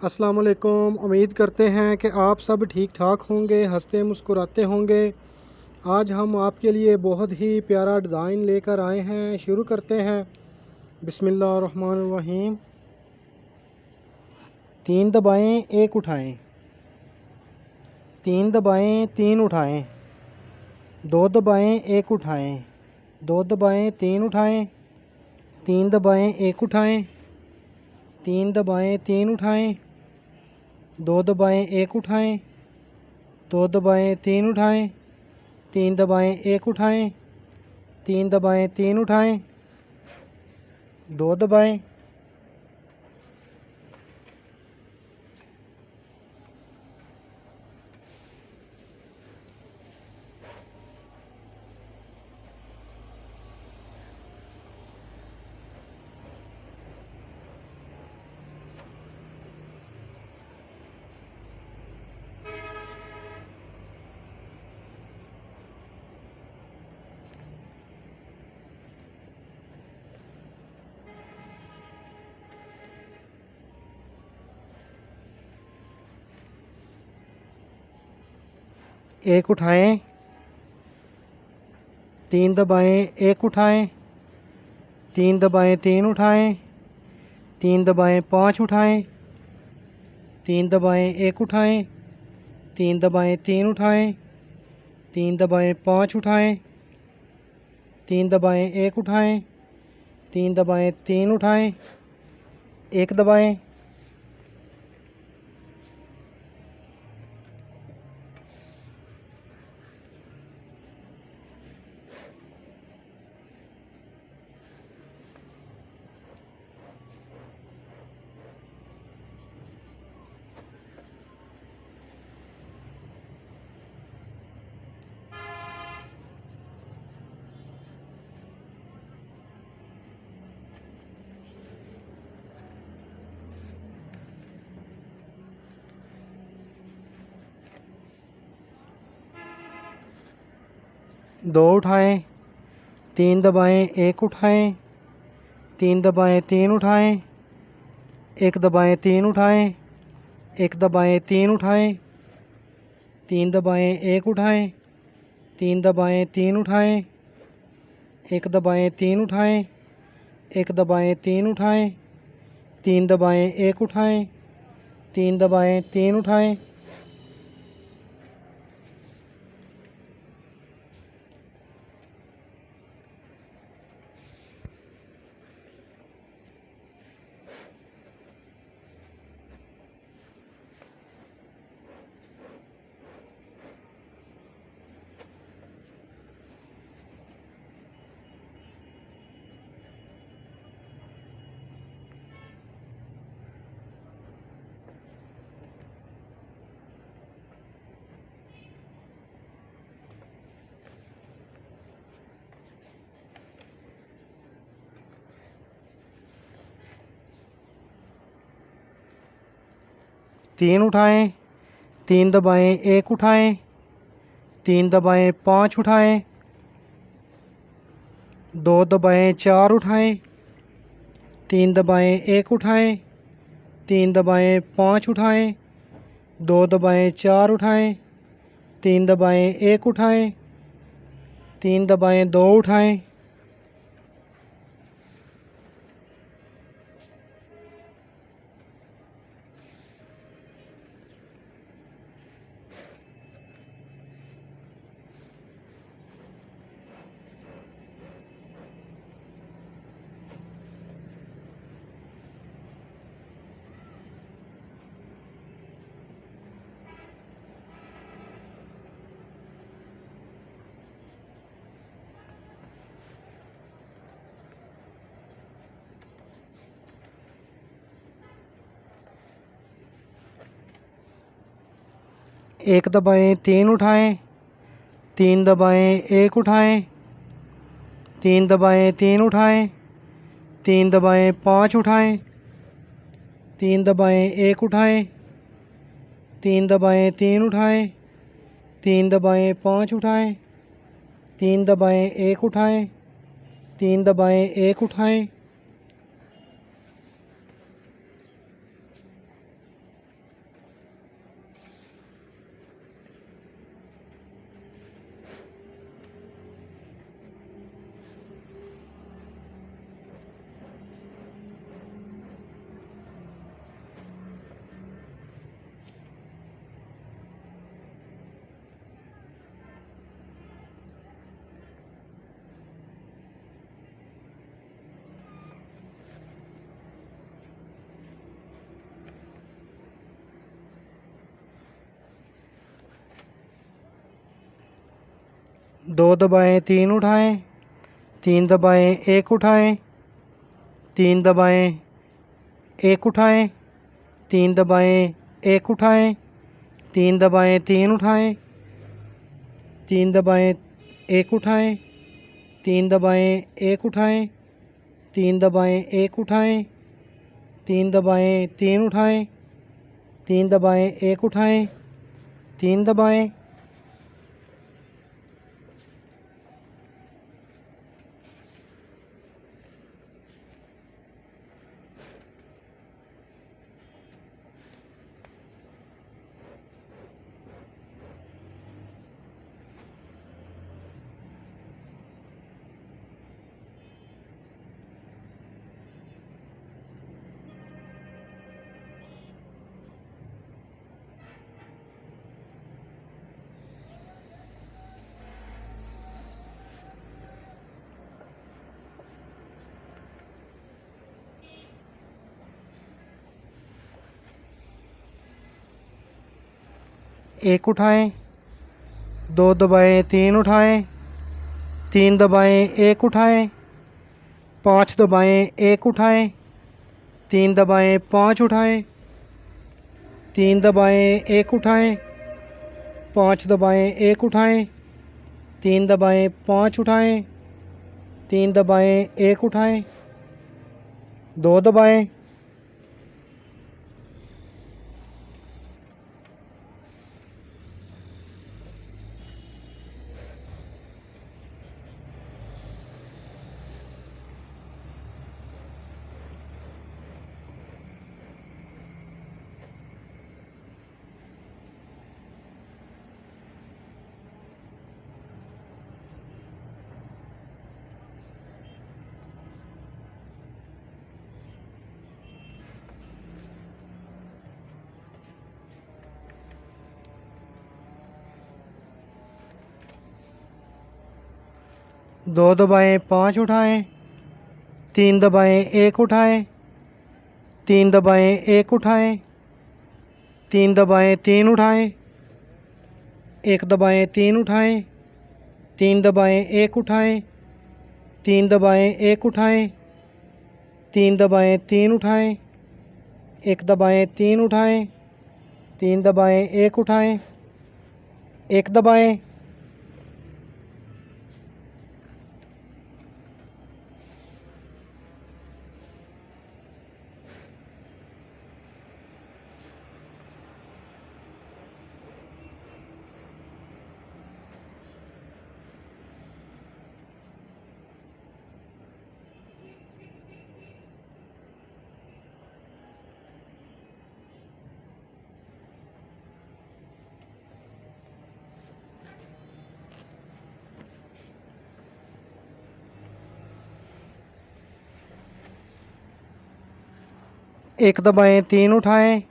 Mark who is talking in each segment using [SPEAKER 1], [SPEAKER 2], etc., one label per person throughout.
[SPEAKER 1] अस्सलाम वालेकुम। उम्मीद करते हैं कि आप सब ठीक ठाक होंगे, हंसते मुस्कुराते होंगे। आज हम आपके लिए बहुत ही प्यारा डिज़ाइन लेकर आए हैं। शुरू करते हैं। बिस्मिल्लाहिर्रहमानिर्रहीम। 3 दबाएं, 1 उठाएं। 3 दबाएं, 3 उठाएं। 2 दबाएं, 1 उठाएं। 2 दबाएं, 3 उठाएं। 3 दबाएं, 1 उठाएं। 3 दबाएं, 3 उठाएं। 2 दबाएं, 1 उठाएं। 2 दबाएं, 3 उठाएं। 3 दबाएं, 1 उठाएं। 3 दबाएं, 3 उठाएं। 2 दबाएं। एक उठाएं। 3 दबाएं, 1 उठाएं। 3 दबाएं, 3 उठाएं। 3 दबाएं, 5 उठाएं। 3 दबाएं, 1 उठाएं। 3 दबाएं, 3 उठाएं। 3 दबाएं, 5 उठाएं। 3 दबाएं, 1 उठाएं। 3 दबाएं, 3 उठाएं। 1 दबाएं। दो उठाएं। 3 दबाएं, 1 उठाएं। 3 दबाएं, 3 उठाएं। 1 दबाएं, 3 उठाएं। 1 दबाएं, 3 उठाएं। 3 दबाएं, 1 उठाएं। 3 दबाएं, 3 उठाएं। 1 दबाएं, 3 उठाएं। 1 दबाएं, 3 उठाएं। 3 दबाएं, 1 उठाएं। 3 दबाएं, 3 उठाएं। तीन उठाएं। 3 दबाएं, 1 उठाएं। 3 दबाएं, 5 उठाएं। 2 दबाएं, 4 उठाएं। 3 दबाएं, 1 उठाएं। 3 दबाएं, 5 उठाएं। 2 दबाएं, 4 उठाएं। 3 दबाएं, 1 उठाएं। 3 दबाएं, 2 उठाएं। एक दबाएं, 3 उठाएं। 3 दबाएं, 1 उठाएं। 3 दबाएं, 3 उठाएं। 3 दबाएं, 5 उठाएं। 3 दबाएं, 1 उठाएं। 3 दबाएं, 3 उठाएं। 3 दबाएं, 5 उठाएं। 3 दबाएं, 1 उठाएं। 3 दबाएं, 1 उठाएं। दो दबाएं तीन उठाएं, तीन दबाएं एक उठाएं, तीन दबाएं एक उठाएं, तीन दबाएं एक उठाएं, तीन दबाएं तीन उठाएं, तीन दबाएं एक उठाएं, तीन दबाएं एक उठाएं, तीन दबाएं एक उठाएं, तीन दबाएं तीन उठाएं, तीन दबाएं एक उठाएं, तीन दबाएं, एक उठाएं, दो दबाएं तीन उठाएं, तीन दबाएं एक उठाएं, पाँच दबाएं एक उठाएं, तीन दबाएं पाँच उठाएं, तीन दबाएं एक उठाएं, पाँच दबाएं एक उठाएं, तीन दबाएं पाँच उठाएं, तीन दबाएं एक उठाएं, दो दबाएं, दो दबाएं पाँच उठाएं, तीन दबाएं एक उठाएं, तीन दबाएं एक उठाएं, तीन दबाएं तीन उठाएं, एक दबाएं तीन उठाएं, तीन दबाएं एक उठाएं, तीन दबाएं एक उठाएं, तीन दबाएं तीन उठाएं, एक दबाएं तीन उठाएं, तीन दबाएं एक उठाएं, एक दबाएं, एक दबाएं तीन उठाएं,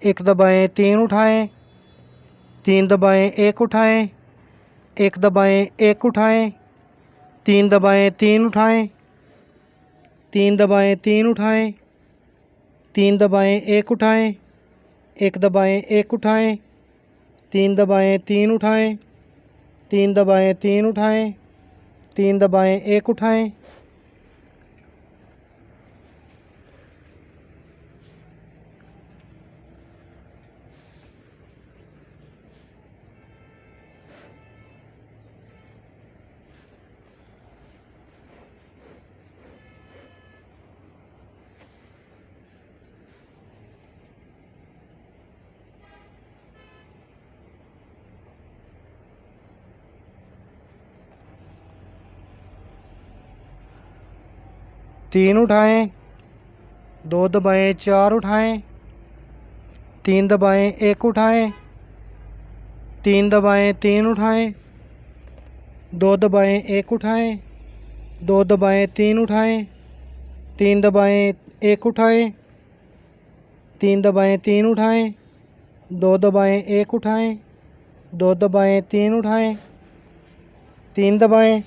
[SPEAKER 1] एक दबाएं तीन उठाएं, तीन दबाएं एक उठाएं, एक दबाएं एक उठाएं, तीन दबाएं तीन उठाएं, तीन दबाएं तीन उठाएं, तीन दबाएं एक उठाएं, एक दबाएं एक उठाएं, तीन दबाएं तीन उठाएं, तीन दबाएं तीन उठाएं, तीन दबाएं एक उठाएं, तीन उठाएं, दो दबाएं चार उठाएं, तीन दबाएं एक उठाएं, तीन दबाएं तीन उठाएं, दो दबाएं एक उठाएं, दो दबाएं तीन उठाएं, तीन दबाएं एक उठाएं, तीन दबाएं तीन उठाएं, दो दबाएं एक उठाएं, दो दबाएं तीन उठाएं, तीन दबाएं,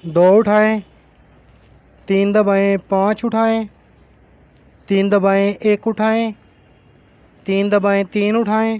[SPEAKER 1] दो उठाएं, 3 दबाएं, 5 उठाएं, 3 दबाएं, 1 उठाएं, 3 दबाएं, 3 उठाएं,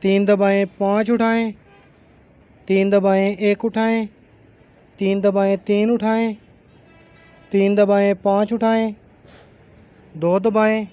[SPEAKER 1] 3 दबाएं, 5 उठाएं, 3 दबाएं, 1 उठाएं, 3 दबाएं, 3 उठाएं, 3 दबाएं, 5 उठाएं, 2 दबाएं,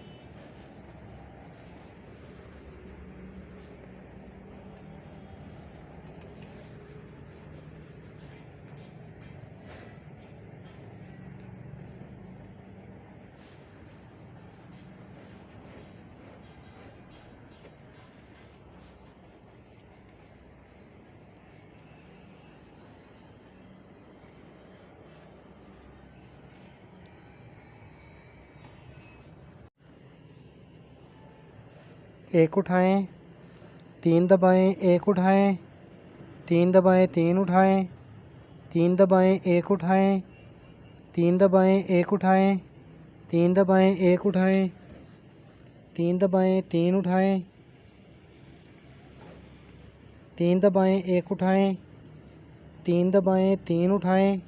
[SPEAKER 1] एक उठाएं, 3 दबाएं, 1 उठाएं, 3 दबाएं, 3 उठाएं, 3 दबाएं, 1 उठाएं, 3 दबाएं, 1 उठाएं, 3 दबाएं, 1 उठाएं, 3 दबाएं, 3 उठाएं, 3 दबाएं, 1 उठाएं, 3 दबाएं, 3 उठाएं,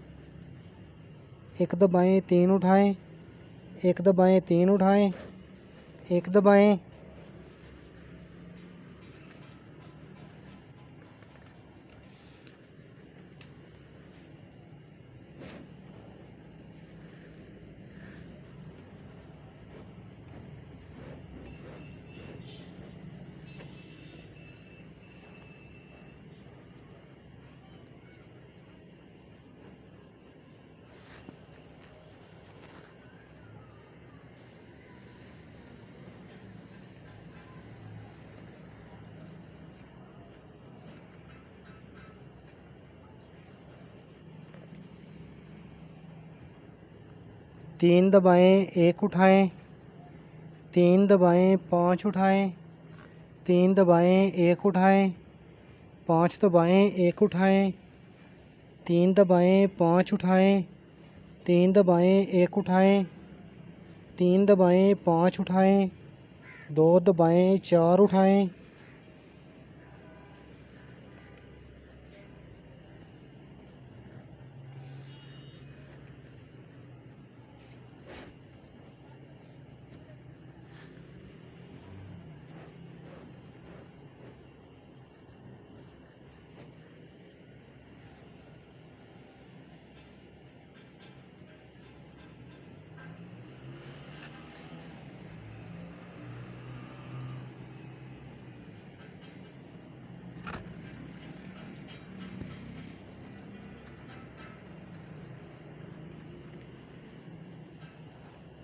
[SPEAKER 1] 1 दबाएं, 3 उठाएं, 1 दबाएं, 3 उठाएं, 1 दबाएं, तीन दबाएं, 1 उठाएं, 3 दबाएं, 5 उठाएं, 3 दबाएं, 1 उठाएं, 5 दबाएं, 1 उठाएं, 3 दबाएं, 5 उठाएं, 3 दबाएं, 1 उठाएं, 3 दबाएं, 5 उठाएं, 2 दबाएं, 4 उठाएं,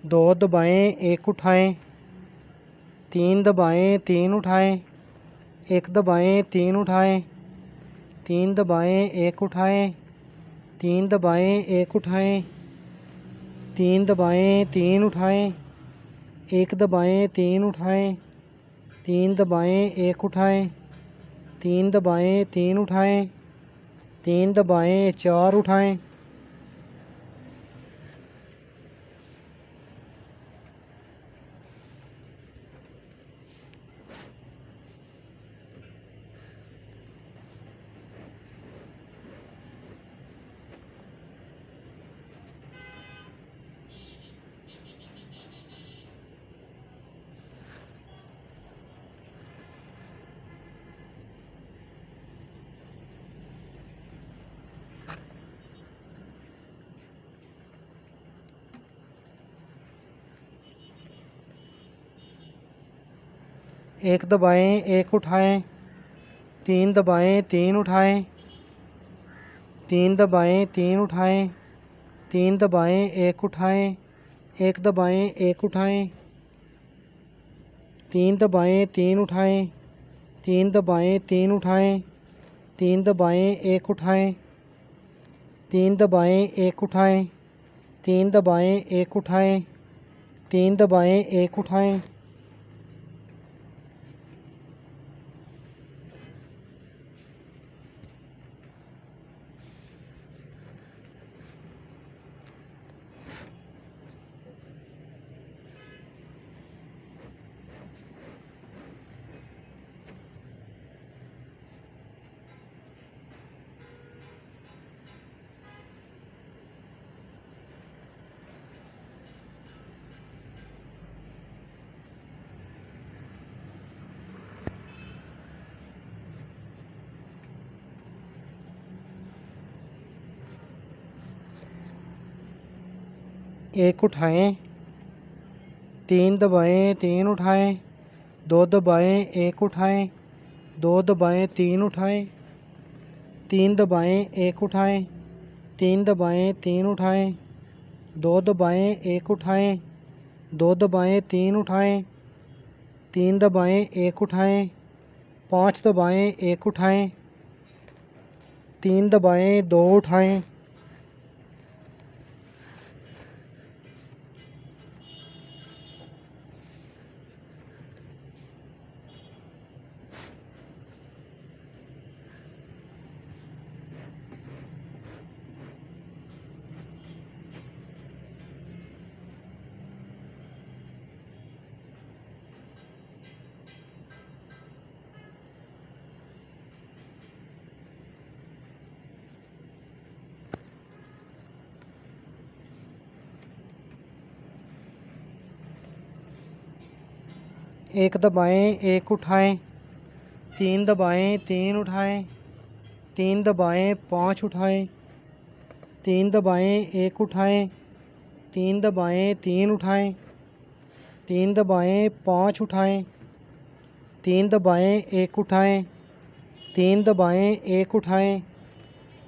[SPEAKER 1] दो दबाएं, 1 उठाएं, 3 दबाएं, 3 उठाएं, 1 दबाएं, 3 उठाएं, 3 दबाएं, 1 उठाएं, 3 दबाएं, 1 उठाएं, 3 दबाएं, 3 उठाएं, 1 दबाएं, 3 उठाएं, 3 दबाएं, 1 उठाएं, 3 दबाएं, 3 उठाएं, 3 दबाएं, 4 उठाएं, एक दबाएं, 1 उठाएं, 3 दबाएं, 3 उठाएं, 3 दबाएं, 3 उठाएं, 3 दबाएं, 1 उठाएं, 1 दबाएं, 1 उठाएं, 3 दबाएं, 3 उठाएं, 3 दबाएं, 3 उठाएं, 3 दबाएं, 1 उठाएं, 3 दबाएं, 1 उठाएं, 3 दबाएं, 1 उठाएं, 3 दबाएं, 1 उठाएं, एक उठाएं, तीन दबाएं, तीन उठाएं, दो दबाएं, एक उठाएं, दो दबाएं, तीन उठाएं, तीन दबाएं, एक उठाएं, तीन दबाएं, तीन उठाएं, दो दबाएं, एक उठाएं, दो दबाएं, तीन उठाएं, तीन दबाएं, एक उठाएं, पाँच दबाएं, एक उठाएं, तीन दबाएं, दो उठाएं, एक दबाएं, एक उठाएं, तीन दबाएं, तीन उठाएं, तीन दबाएं, पाँच उठाएं, तीन दबाएं, एक उठाएं, तीन दबाएं, तीन उठाएं, तीन दबाएं, पाँच उठाएं, तीन दबाएं, एक उठाएं, तीन दबाएं, एक उठाएं,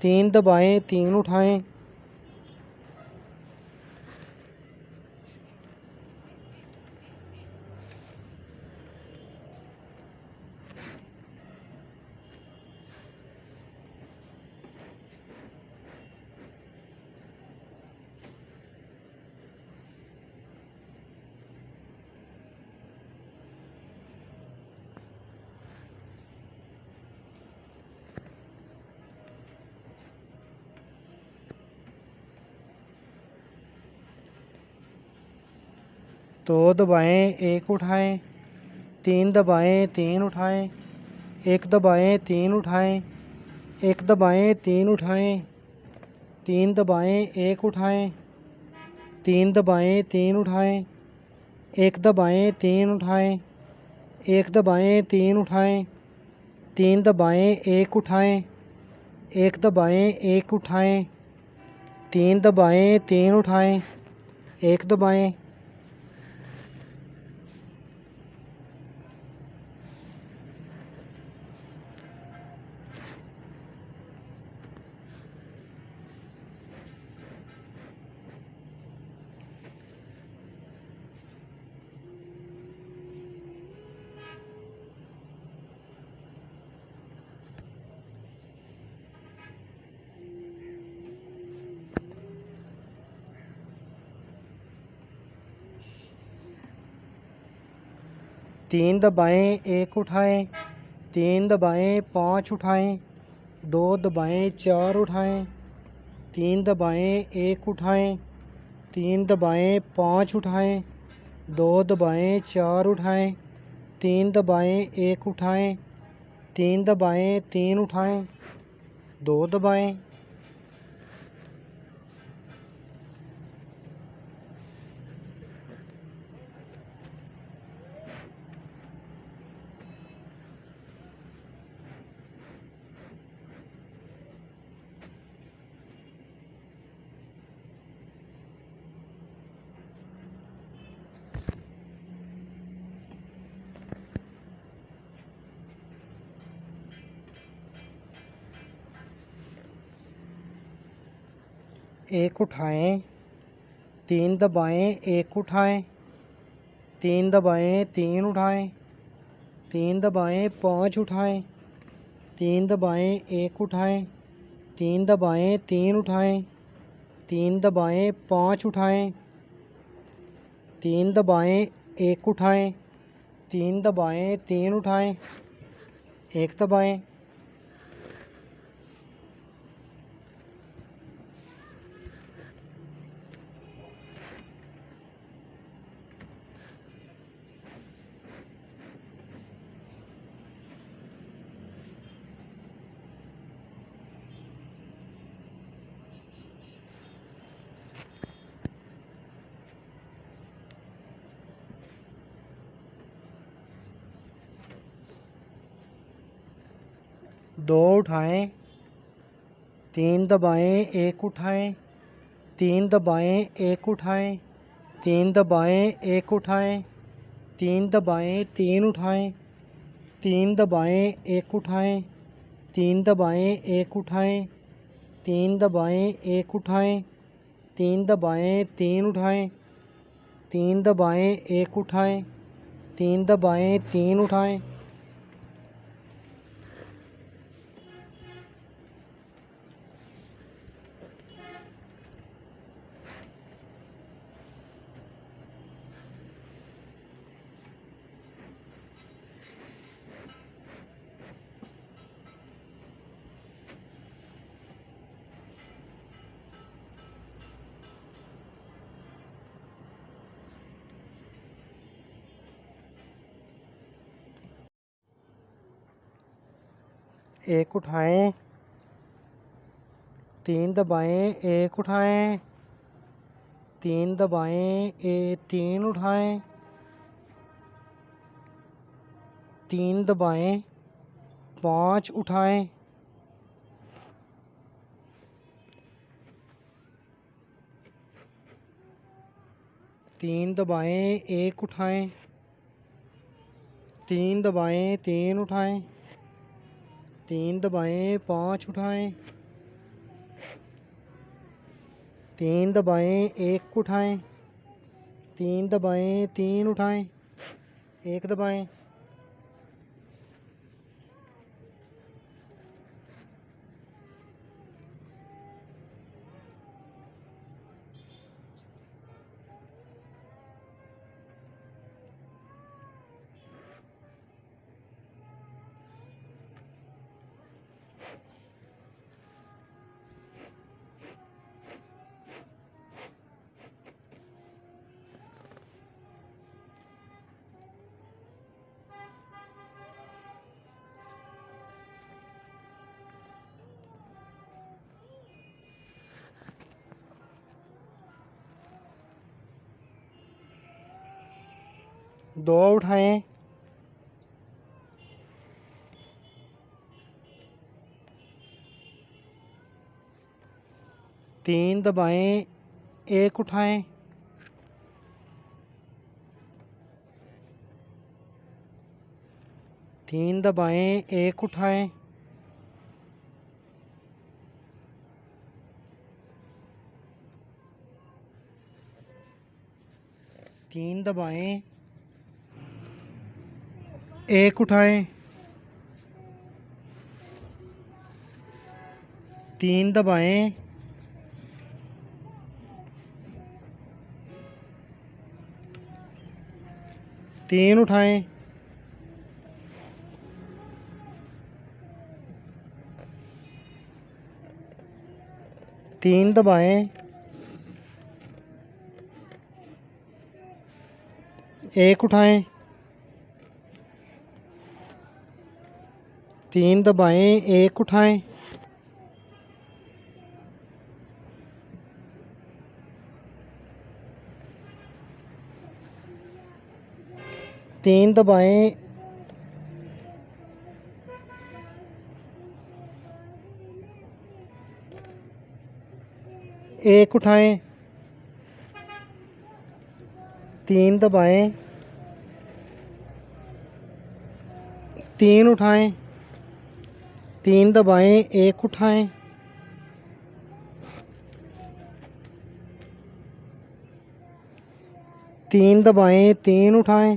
[SPEAKER 1] तीन दबाएं, तीन उठाएं, दो दबाएं, एक उठाएं, तीन दबाएं, तीन उठाएं, एक दबाएं, तीन उठाएं, एक दबाएं, तीन उठाएं, तीन दबाएं, एक उठाएं, तीन दबाएं, तीन उठाएं, एक दबाएं, तीन उठाएं, एक दबाएं, तीन उठाएं, तीन दबाएं, एक उठाएं, एक दबाएं, एक उठाएं, तीन दबाएं, तीन उठाएं, एक दबाएं, तीन दबाएं, एक उठाएं, तीन दबाएं, पाँच उठाएं, दो दबाएं, चार उठाएं, तीन दबाएं, एक उठाएं, तीन दबाएं, पाँच उठाएं, दो दबाएं, चार उठाएं, तीन दबाएं, एक उठाएं, तीन दबाएं, तीन उठाएं, दो दबाएं, एक उठाएं, तीन दबाएं, एक उठाएं, तीन दबाएं, तीन उठाएं, तीन दबाएं, पाँच उठाएं, तीन दबाएं, एक उठाएं, तीन दबाएं, तीन उठाएं, तीन दबाएं, पाँच उठाएं, तीन दबाएं, एक उठाएं, तीन दबाएं, तीन उठाएं, एक दबाएं, दो उठाएं, तीन दबाएं, एक उठाएं, तीन दबाएं एक उठाएं, तीन दबाएं एक उठाएं, तीन दबाएं तीन उठाएं, तीन दबाएं एक उठाएं, तीन दबाएं एक उठाएं, तीन दबाएं एक उठाएं, तीन दबाएं तीन उठाएं, तीन दबाएं एक उठाएं, तीन दबाएं तीन उठाएं। एक उठाएं, तीन दबाएं एक उठाएं, तीन दबाएं तीन उठाएं, तीन दबाएं पाँच उठाएं, तीन दबाएं एक उठाएं, तीन दबाएं तीन उठाएं, तीन दबाएं पाँच उठाएं, तीन दबाएं एक उठाएं, तीन दबाएं तीन उठाएं, एक दबाएं। दो उठाएं, तीन दबाएं एक उठाएं, तीन दबाएं एक उठाएं, तीन दबाएं एक उठाएं, तीन दबाएं तीन उठाएं, तीन दबाएं एक उठाएं, तीन दबाएं एक उठाएं, तीन दबाएं एक उठाएं, तीन दबाएं तीन उठाएं, तीन दबाएं एक उठाएं, तीन दबाएं तीन उठाएं,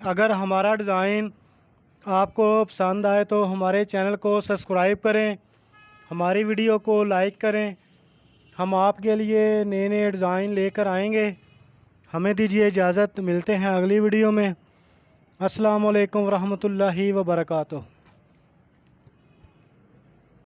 [SPEAKER 1] अगर हमारा डिज़ाइन आपको पसंद आए तो हमारे चैनल को सब्सक्राइब करें, हमारी वीडियो को लाइक करें। हम आपके लिए नए नए डिज़ाइन लेकर आएंगे। हमें दीजिए इजाज़त, मिलते हैं अगली वीडियो में। अस्सलाम वालेकुम रहमतुल्लाहि व बरकातुहू।